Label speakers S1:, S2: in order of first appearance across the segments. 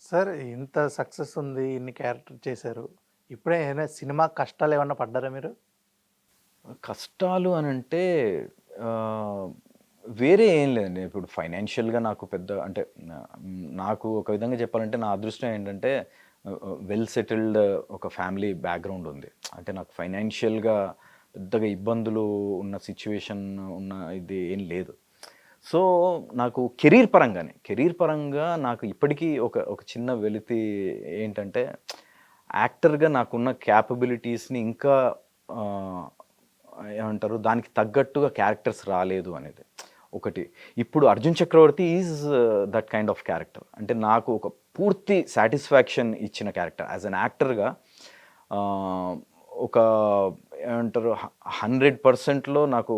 S1: Sir ఇంత success ఉంది. ఇన్ని క్యారెక్టర్ చేశారు. ఇప్పుడే ఏమైనా సినిమా కష్టాలేమన్నా పడ్డారా మీరు?
S2: కష్టాలు అనంటే వేరే ఏం లేదండి. ఇప్పుడు ఫైనాన్షియల్‌గా నాకు పెద్ద అంటే నాకు ఒక విధంగా చెప్పాలంటే నా అదృష్టం ఏంటంటే వెల్ సెటిల్డ్ ఒక ఫ్యామిలీ బ్యాక్‌గ్రౌండ్ ఉంది. అంటే నాకు ఫైనాన్షియల్‌గా పెద్దగా ఇబ్బందులు ఉన్న సిట్యుయేషన్ ఉన్న ఇది ఏం లేదు. సో, నాకు కెరీర్ పరంగా నాకు ఇప్పటికీ ఒక ఒక చిన్న వెలితి ఏంటంటే యాక్టర్‌గా నాకున్న క్యాపబిలిటీస్‌ని ఇంకా ఆహ్, ఏమంటారు దానికి తగ్గట్టుగా క్యారెక్టర్స్ రాలేదు అనేది. ఒకటి. ఇప్పుడు 'Arjun Chakravarthy' is that kind of character. అంటే నాకు ఒక పూర్తి సాటిస్ఫాక్షన్ ఇచ్చిన క్యారెక్టర్. యాస్ ఎన్ యాక్టర్‌గా ఆహ్, ఒక ఏమంటారు 100%లో నాకు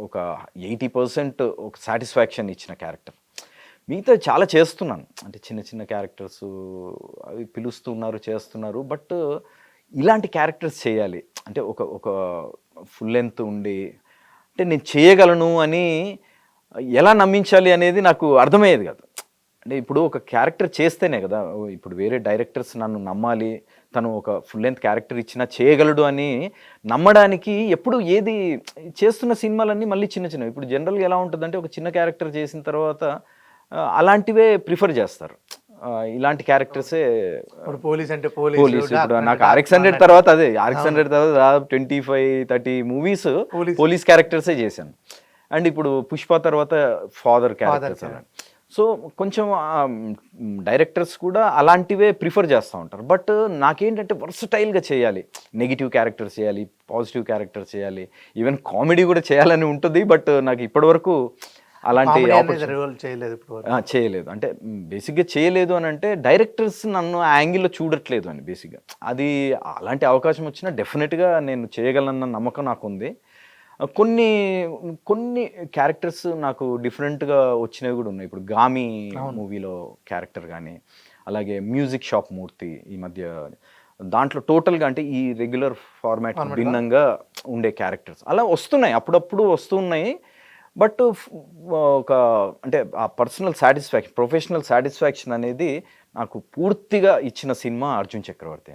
S2: ఒక 80% ఒక సాటిస్ఫాక్షన్ ఇచ్చిన క్యారెక్టర్. మిగతా చాలా చేస్తున్నాను. అంటే చిన్న చిన్న క్యారెక్టర్సు అవి పిలుస్తున్నారు, చేస్తున్నారు. బట్ ఇలాంటి క్యారెక్టర్స్ చేయాలి. అంటే ఒక ఒక ఫుల్ లెంగ్త్ ఉండి అంటే నేను చేయగలను అని ఎలా నమ్మించాలి అనేది నాకు అర్థమయ్యేది కాదు. అంటే ఇప్పుడు ఒక క్యారెక్టర్ చేస్తేనే కదా! ఇప్పుడు వేరే డైరెక్టర్స్ నన్ను నమ్మాలి. తను ఒక ఫుల్ లెంగ్త్ క్యారెక్టర్ ఇచ్చినా చేయగలడు అని నమ్మడానికి ఎప్పుడు ఏది చేస్తున్న సినిమాలన్నీ మళ్ళీ చిన్న చిన్నవి. ఇప్పుడు జనరల్‌గా ఎలా ఉంటదంటే ఒక చిన్న క్యారెక్టర్ చేసిన తర్వాత అలాంటివే ప్రిఫర్ చేస్తారు. ఇలాంటి క్యారెక్టర్సే
S1: ఇప్పుడు పోలీస్ అంటే పోలీసు,
S2: పోలీస్ ఇప్పుడు
S1: డాక్టర్ అంటే
S2: నాకు
S1: డాక్టర్
S2: 'ఆర్ఎక్స్ 100'
S1: అన్నట్టు.
S2: తర్వాత అదే 'ఆర్ఎక్స్
S1: అవును.
S2: 100' తర్వాత దాదాపు 25, 30 మూవీస్
S1: పోలీస్
S2: పోలీస్ క్యారెక్టర్సే చేశాను. అండ్ ఇప్పుడు 'పుష్ప' తర్వాత ఫాదర్
S1: ఫాదర్
S2: క్యారెక్టర్స్ అలా.
S1: క్యారెక్టర్.
S2: సో, కొంచెం డైరెక్టర్స్ కూడా అలాంటివే ప్రిఫర్ చేస్తా ఉంటారు. బట్ నాకేంటంటే వర్సటైల్‌గా చేయాలి. నెగెటివ్ క్యారెక్టర్స్ చేయాలి, పాజిటివ్ క్యారెక్టర్స్ చేయాలి, ఈవెన్ కామెడీ కూడా చేయాలని ఉంటది. బట్ నాకు ఇప్పటివరకు అలాంటి
S1: కామెడీ అనేది
S2: ఆపర్చునిటీ
S1: రోల్ చేయలేదు ఇప్పటి వరకు.
S2: చేయలేదు. అంటే బేసిక్‌గా చేయలేదు అనంటే డైరెక్టర్స్ నన్ను ఆ యాంగిల్‌లో చూడట్లేదు అని బేసిక్‌గా. అది అలాంటి అవకాశం వచ్చినా డెఫినిట్‌గా నేను చేయగలనన్న నమ్మకం నాకుంది. కొన్ని కొన్ని క్యారెక్టర్స్ నాకు డిఫరెంట్‌గా వచ్చినవి గూడా ఉన్నాయి. ఇప్పుడు 'గామి'
S1: అవును.
S2: మూవీలో క్యారెక్టర్ గాని, అలాగే 'మ్యూజిక్ షాప్ మూర్తి' ఈ మధ్య దాంట్లో టోటల్‌గా అంటే ఈ రెగ్యులర్ ఫార్మాట్‌కి
S1: ఫార్మాట్ కాదు.
S2: భిన్నంగా ఉండే క్యారెక్టర్స్. అలా వస్తున్నాయి. అప్పుడప్పుడు వస్తూ ఉన్నాయి. బట్ ఒక అంటే ఆ పర్సనల్ సాటిస్ఫాక్షన్, ప్రొఫెషనల్ సాటిస్ఫాక్షన్ అనేది నాకు పూర్తిగా ఇచ్చిన సినిమా 'అర్జున్ చక్రవర్తి'.